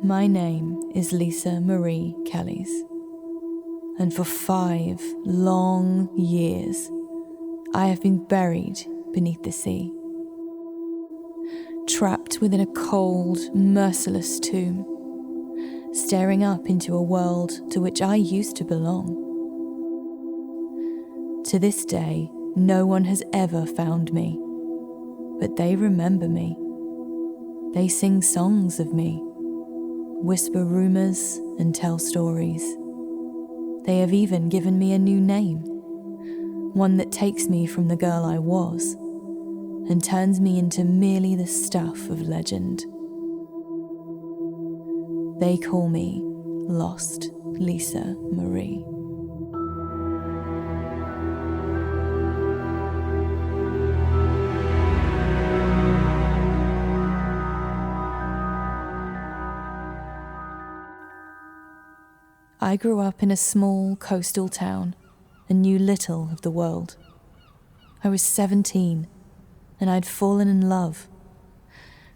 My name is Lisa Marie Kellys, and for 5 long years, I have been buried beneath the sea, trapped within a cold, merciless tomb, staring up into a world to which I used to belong. To this day, no one has ever found me, but they remember me. They sing songs of me, whisper rumors and tell stories. They have even given me a new name, one that takes me from the girl I was and turns me into merely the stuff of legend. They call me Lost Lisa Marie. I grew up in a small coastal town and knew little of the world. I was 17 and I'd fallen in love.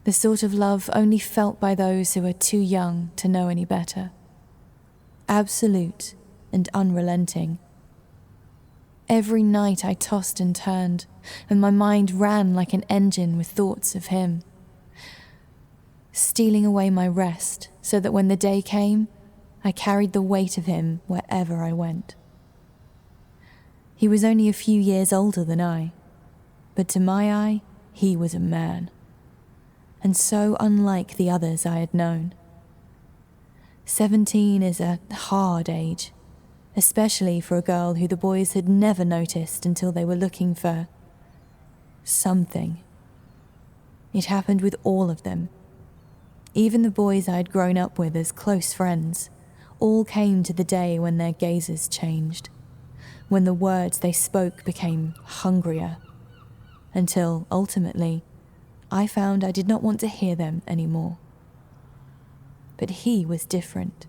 The sort of love only felt by those who are too young to know any better. Absolute and unrelenting. Every night I tossed and turned, and my mind ran like an engine with thoughts of him, stealing away my rest so that when the day came, I carried the weight of him wherever I went. He was only a few years older than I, but to my eye, he was a man, and so unlike the others I had known. 17 is a hard age, especially for a girl who the boys had never noticed until they were looking for something. It happened with all of them. Even the boys I had grown up with as close friends all came to the day when their gazes changed, when the words they spoke became hungrier, until, ultimately, I found I did not want to hear them anymore. But he was different.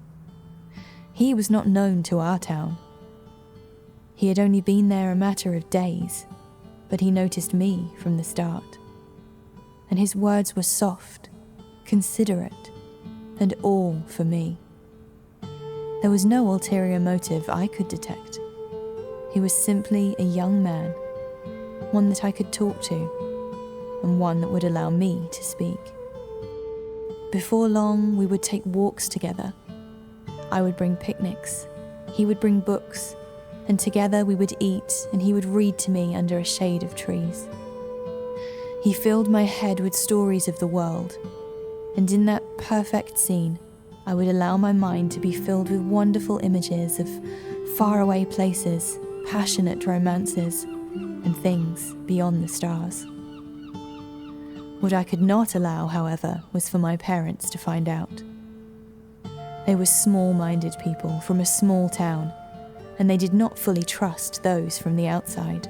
He was not known to our town. He had only been there a matter of days, but he noticed me from the start. And his words were soft, considerate, and all for me. There was no ulterior motive I could detect. He was simply a young man, one that I could talk to, and one that would allow me to speak. Before long, we would take walks together. I would bring picnics, he would bring books, and together we would eat and he would read to me under a shade of trees. He filled my head with stories of the world, and in that perfect scene, I would allow my mind to be filled with wonderful images of faraway places, passionate romances, and things beyond the stars. What I could not allow, however, was for my parents to find out. They were small-minded people from a small town, and they did not fully trust those from the outside.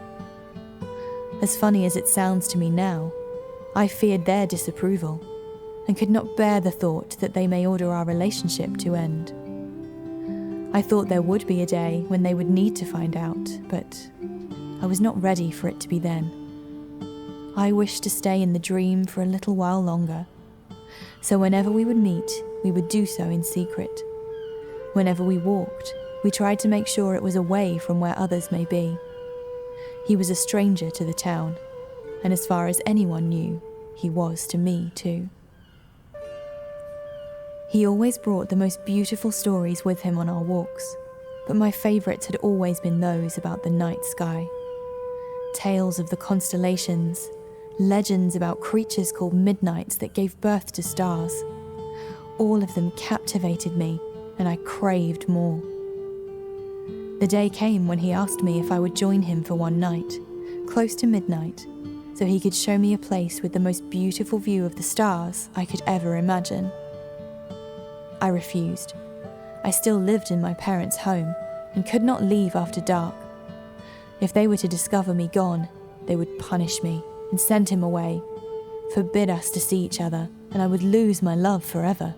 As funny as it sounds to me now, I feared their disapproval, and could not bear the thought that they may order our relationship to end. I thought there would be a day when they would need to find out, but I was not ready for it to be then. I wished to stay in the dream for a little while longer, so whenever we would meet, we would do so in secret. Whenever we walked, we tried to make sure it was away from where others may be. He was a stranger to the town, and as far as anyone knew, he was to me too. He always brought the most beautiful stories with him on our walks, but my favourites had always been those about the night sky. Tales of the constellations, legends about creatures called midnights that gave birth to stars. All of them captivated me, and I craved more. The day came when he asked me if I would join him for one night, close to midnight, so he could show me a place with the most beautiful view of the stars I could ever imagine. I refused. I still lived in my parents' home and could not leave after dark. If they were to discover me gone, they would punish me and send him away, forbid us to see each other, and I would lose my love forever.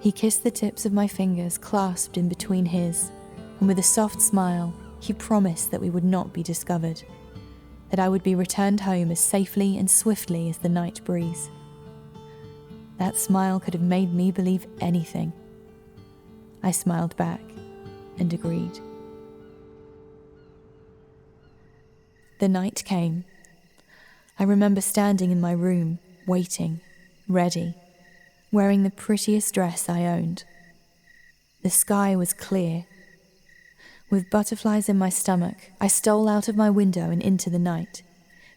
He kissed the tips of my fingers clasped in between his, and with a soft smile, he promised that we would not be discovered, that I would be returned home as safely and swiftly as the night breeze. That smile could have made me believe anything. I smiled back and agreed. The night came. I remember standing in my room, waiting, ready, wearing the prettiest dress I owned. The sky was clear. With butterflies in my stomach, I stole out of my window and into the night,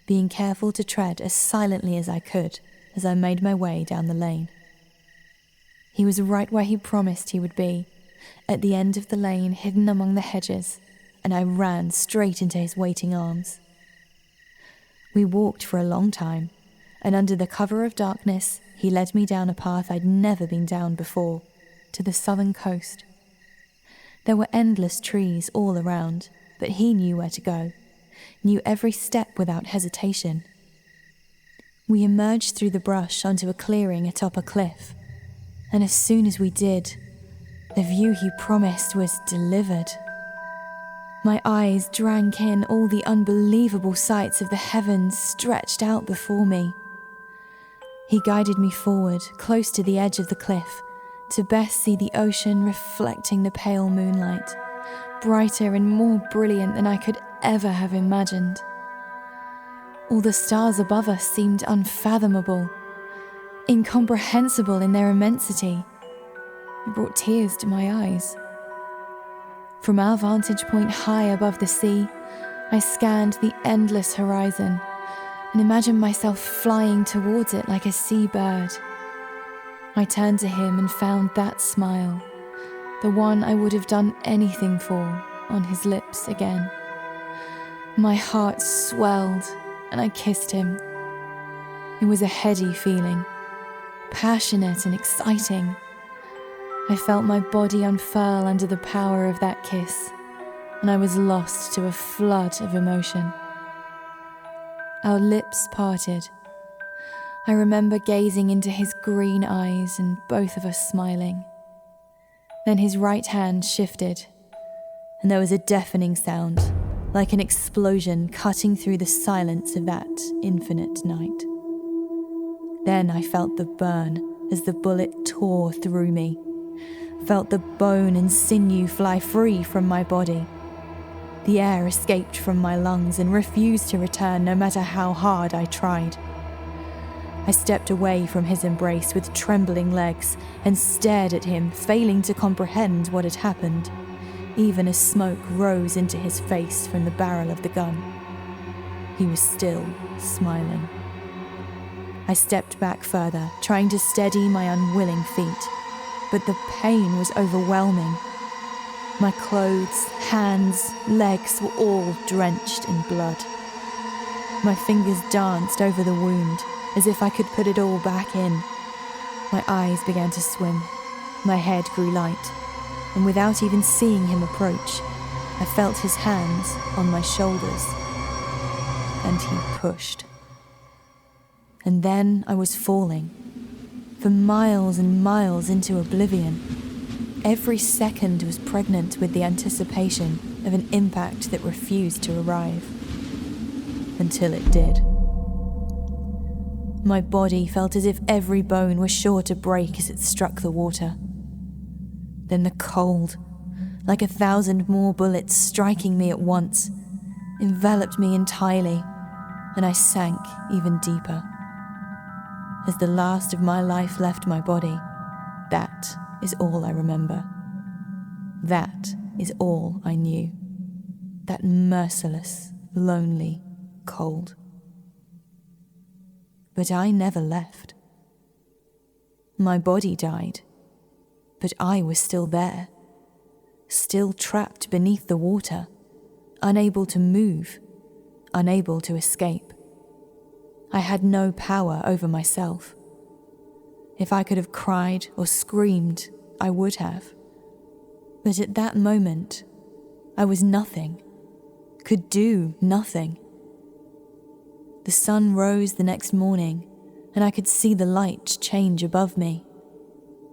being careful to tread as silently as I could as I made my way down the lane. He was right where he promised he would be, at the end of the lane, hidden among the hedges, and I ran straight into his waiting arms. We walked for a long time, and under the cover of darkness, he led me down a path I'd never been down before, to the southern coast. There were endless trees all around, but he knew where to go, knew every step without hesitation. We emerged through the brush onto a clearing atop a cliff, and as soon as we did, the view he promised was delivered. My eyes drank in all the unbelievable sights of the heavens stretched out before me. He guided me forward, close to the edge of the cliff, to best see the ocean reflecting the pale moonlight, brighter and more brilliant than I could ever have imagined. All the stars above us seemed unfathomable, incomprehensible in their immensity. It brought tears to my eyes. From our vantage point high above the sea, I scanned the endless horizon and imagined myself flying towards it like a seabird. I turned to him and found that smile, the one I would have done anything for, on his lips again. My heart swelled and I kissed him. It was a heady feeling, passionate and exciting. I felt my body unfurl under the power of that kiss, and I was lost to a flood of emotion. Our lips parted. I remember gazing into his green eyes and both of us smiling. Then his right hand shifted, and there was a deafening sound, like an explosion cutting through the silence of that infinite night. Then I felt the burn as the bullet tore through me, felt the bone and sinew fly free from my body. The air escaped from my lungs and refused to return no matter how hard I tried. I stepped away from his embrace with trembling legs and stared at him, failing to comprehend what had happened, even as smoke rose into his face from the barrel of the gun. He was still smiling. I stepped back further, trying to steady my unwilling feet, but the pain was overwhelming. My clothes, hands, legs were all drenched in blood. My fingers danced over the wound, as if I could put it all back in. My eyes began to swim. My head grew light, and without even seeing him approach, I felt his hands on my shoulders, and he pushed. And then I was falling, for miles and miles into oblivion. Every second was pregnant with the anticipation of an impact that refused to arrive. Until it did. My body felt as if every bone was sure to break as it struck the water. Then the cold, like 1,000 more bullets striking me at once, enveloped me entirely, and I sank even deeper. As the last of my life left my body, that is all I remember. That is all I knew. That merciless, lonely cold. But I never left. My body died, but I was still there, still trapped beneath the water, unable to move, unable to escape. I had no power over myself. If I could have cried or screamed, I would have. But at that moment, I was nothing, could do nothing. The sun rose the next morning, and I could see the light change above me,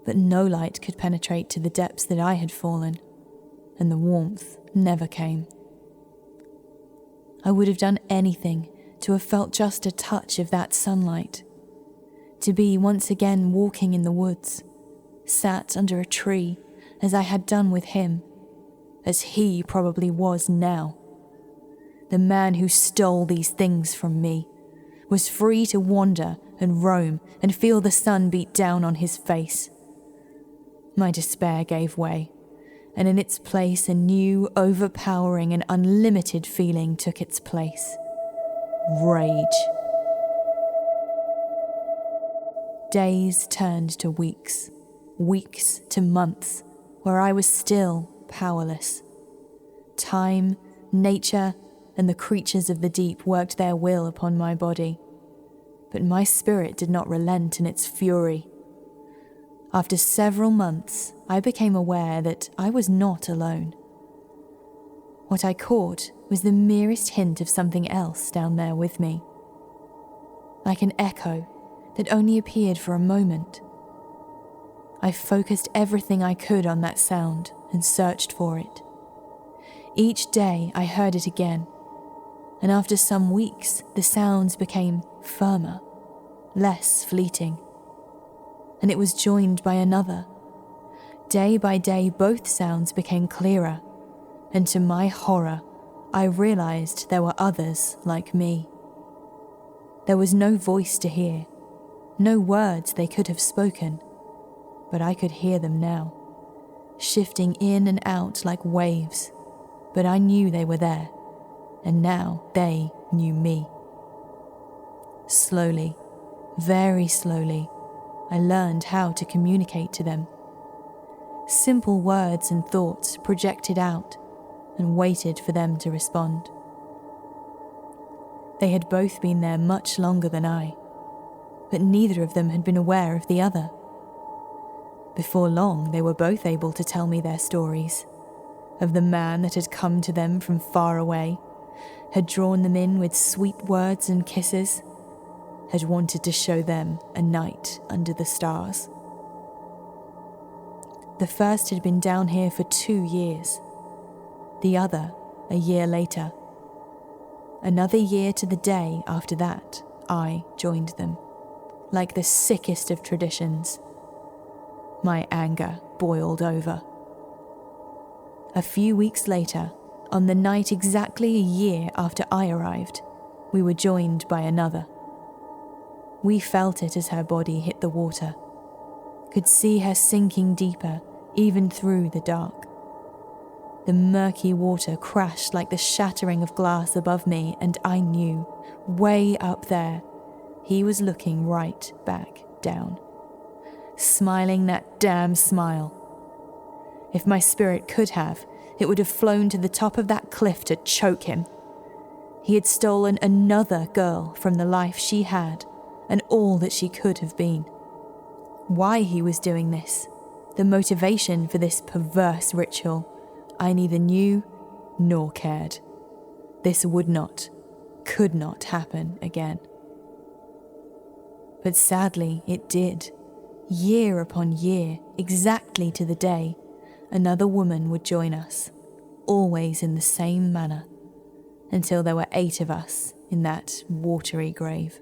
but no light could penetrate to the depths that I had fallen, and the warmth never came. I would have done anything to have felt just a touch of that sunlight, To be once again walking in the woods, sat under a tree as I had done with him, as he probably was now. The man who stole these things from me was free to wander and roam and feel the sun beat down on his face. My despair gave way, and in its place a new, overpowering and unlimited feeling took its place. Rage. Days turned to weeks, weeks to months, where I was still powerless. Time, nature, and the creatures of the deep worked their will upon my body, but my spirit did not relent in its fury. After several months, I became aware that I was not alone. What I caught was the merest hint of something else down there with me. Like an echo that only appeared for a moment. I focused everything I could on that sound and searched for it. Each day I heard it again, and after some weeks the sounds became firmer, less fleeting. And it was joined by another. Day by day both sounds became clearer, and to my horror, I realized there were others like me. There was no voice to hear, no words they could have spoken, but I could hear them now, shifting in and out like waves, but I knew they were there, and now they knew me. Slowly, very slowly, I learned how to communicate to them. Simple words and thoughts projected out and waited for them to respond. They had both been there much longer than I, but neither of them had been aware of the other. Before long, they were both able to tell me their stories, of the man that had come to them from far away, had drawn them in with sweet words and kisses, had wanted to show them a night under the stars. The first had been down here for 2 years, the other a year later. Another year to the day after that, I joined them, like the sickest of traditions. My anger boiled over. A few weeks later, on the night exactly a year after I arrived, we were joined by another. We felt it as her body hit the water, could see her sinking deeper, even through the dark. The murky water crashed like the shattering of glass above me, and I knew, way up there, he was looking right back down, smiling that damn smile. If my spirit could have, it would have flown to the top of that cliff to choke him. He had stolen another girl from the life she had and all that she could have been. Why he was doing this, the motivation for this perverse ritual, I neither knew nor cared. This would not, could not happen again. But sadly, it did. Year upon year, exactly to the day, another woman would join us, always in the same manner, until there were 8 of us in that watery grave.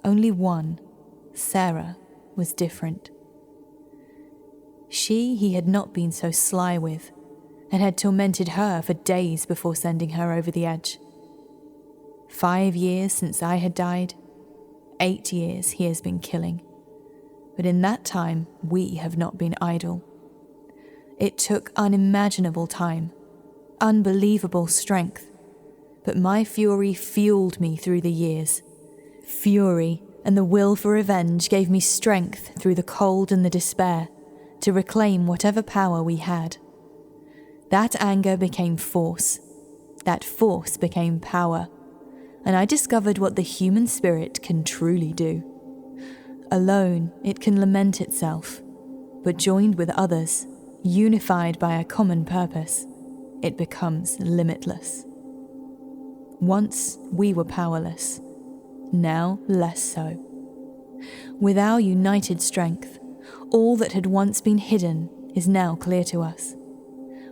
Only one, Sarah, was different. She he had not been so sly with, and had tormented her for days before sending her over the edge. 5 years since I had died, 8 years he has been killing. But in that time, we have not been idle. It took unimaginable time, unbelievable strength, but my fury fueled me through the years. Fury and the will for revenge gave me strength through the cold and the despair to reclaim whatever power we had. That anger became force. That force became power. And I discovered what the human spirit can truly do. Alone, it can lament itself, but joined with others, unified by a common purpose, it becomes limitless. Once we were powerless, now less so. With our united strength, all that had once been hidden is now clear to us.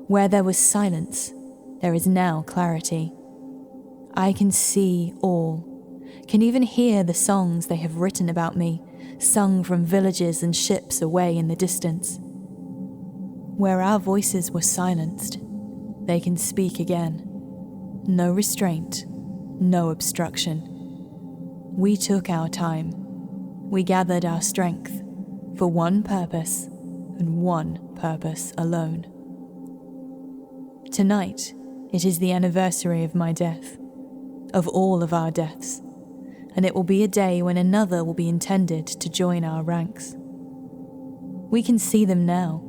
Where there was silence, there is now clarity. I can see all, can even hear the songs they have written about me, sung from villages and ships away in the distance. Where our voices were silenced, they can speak again. No restraint, no obstruction. We took our time. We gathered our strength for one purpose and one purpose alone. Tonight, it is the anniversary of my death, of all of our deaths, and it will be a day when another will be intended to join our ranks. We can see them now.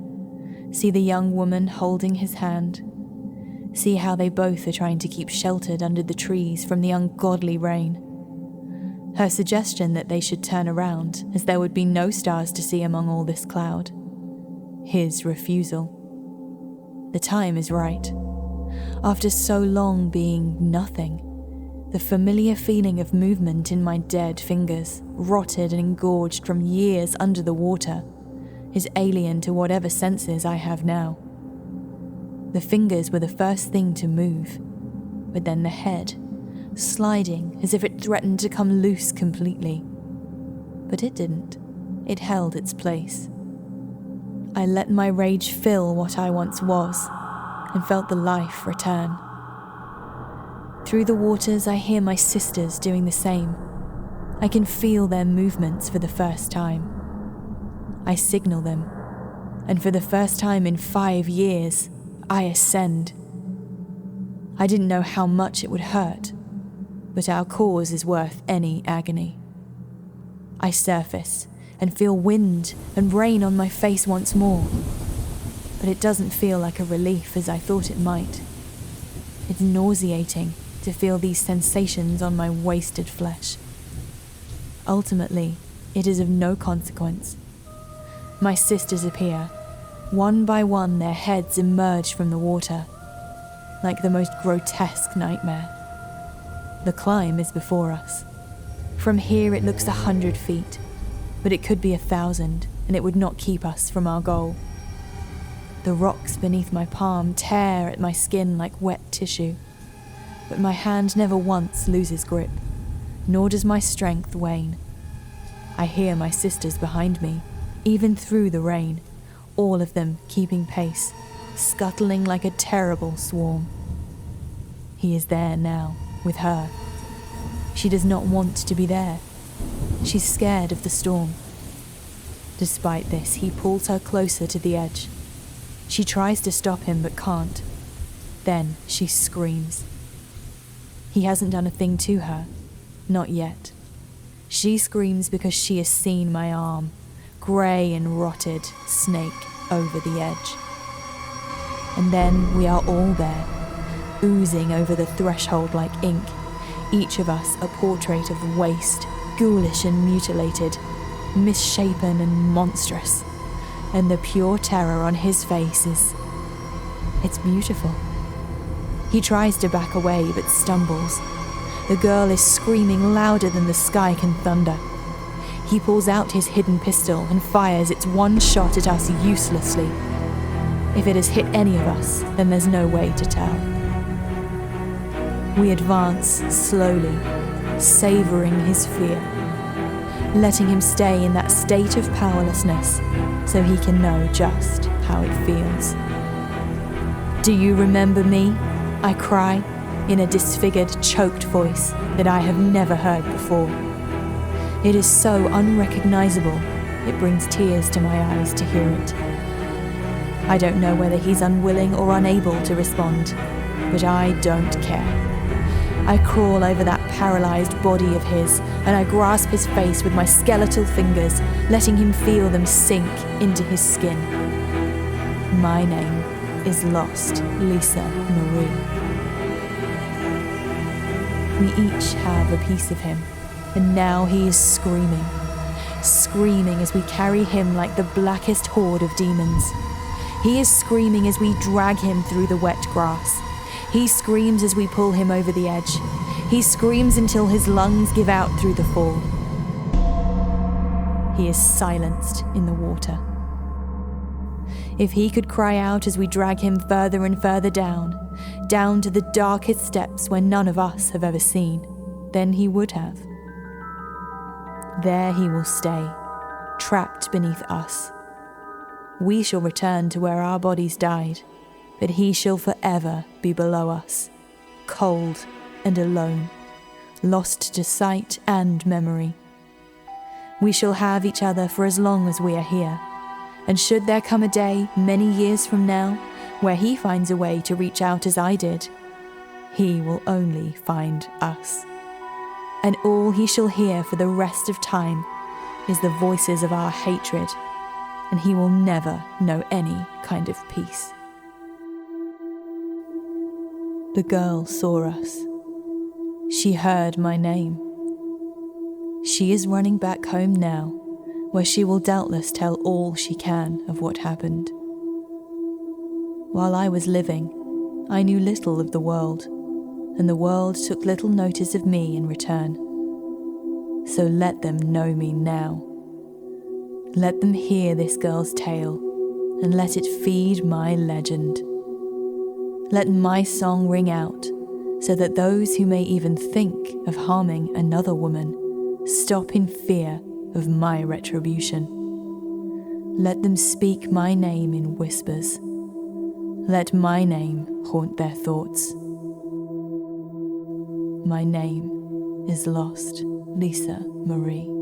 See the young woman holding his hand. See how they both are trying to keep sheltered under the trees from the ungodly rain. Her suggestion that they should turn around, as there would be no stars to see among all this cloud. His refusal. The time is right. After so long being nothing, the familiar feeling of movement in my dead fingers, rotted and engorged from years under the water, is alien to whatever senses I have now. The fingers were the first thing to move, but then the head, sliding as if it threatened to come loose completely. But it didn't. It held its place. I let my rage fill what I once was, and felt the life return. Through the waters I hear my sisters doing the same. I can feel their movements for the first time. I signal them, and for the first time in 5 years, I ascend. I didn't know how much it would hurt, but our cause is worth any agony. I surface and feel wind and rain on my face once more, but it doesn't feel like a relief as I thought it might. It's nauseating to feel these sensations on my wasted flesh. Ultimately, it is of no consequence. My sisters appear. One by one, their heads emerge from the water, like the most grotesque nightmare. The climb is before us. From here it looks 100 feet, but it could be 1,000, and it would not keep us from our goal. The rocks beneath my palm tear at my skin like wet tissue, but my hand never once loses grip, nor does my strength wane. I hear my sisters behind me, even through the rain, all of them keeping pace, scuttling like a terrible swarm. He is there now, with her. She does not want to be there. She's scared of the storm. Despite this, he pulls her closer to the edge. She tries to stop him but can't. Then she screams. He hasn't done a thing to her, not yet. She screams because she has seen my arm, grey and rotted, snake over the edge. And then we are all there, oozing over the threshold like ink, each of us a portrait of waste, ghoulish and mutilated, misshapen and monstrous, and the pure terror on his face it's beautiful. He tries to back away but stumbles. The girl is screaming louder than the sky can thunder. He pulls out his hidden pistol and fires its one shot at us uselessly. If it has hit any of us, then there's no way to tell. We advance slowly, savouring his fear, letting him stay in that state of powerlessness so he can know just how it feels. "Do you remember me?" I cry, in a disfigured, choked voice that I have never heard before. It is so unrecognisable, it brings tears to my eyes to hear it. I don't know whether he's unwilling or unable to respond, but I don't care. I crawl over that paralysed body of his, and I grasp his face with my skeletal fingers, letting him feel them sink into his skin. My name is Lost Lisa Marie. We each have a piece of him, and now he is screaming as we carry him like the blackest horde of demons. He is screaming as we drag him through the wet grass. He screams as we pull him over the edge. He screams until his lungs give out through the fall. He is silenced in the water. If he could cry out as we drag him further and further down to the darkest depths where none of us have ever seen, then he would have. There he will stay, trapped beneath us. We shall return to where our bodies died, but he shall forever be below us, cold and alone, lost to sight and memory. We shall have each other for as long as we are here, and should there come a day many years from now where he finds a way to reach out as I did, he will only find us. And all he shall hear for the rest of time is the voices of our hatred, and he will never know any kind of peace. The girl saw us. She heard my name. She is running back home now, where she will doubtless tell all she can of what happened. While I was living, I knew little of the world, and the world took little notice of me in return. So let them know me now. Let them hear this girl's tale, and let it feed my legend. Let my song ring out, so that those who may even think of harming another woman stop in fear of my retribution. Let them speak my name in whispers. Let my name haunt their thoughts. My name is Lost Lisa Marie.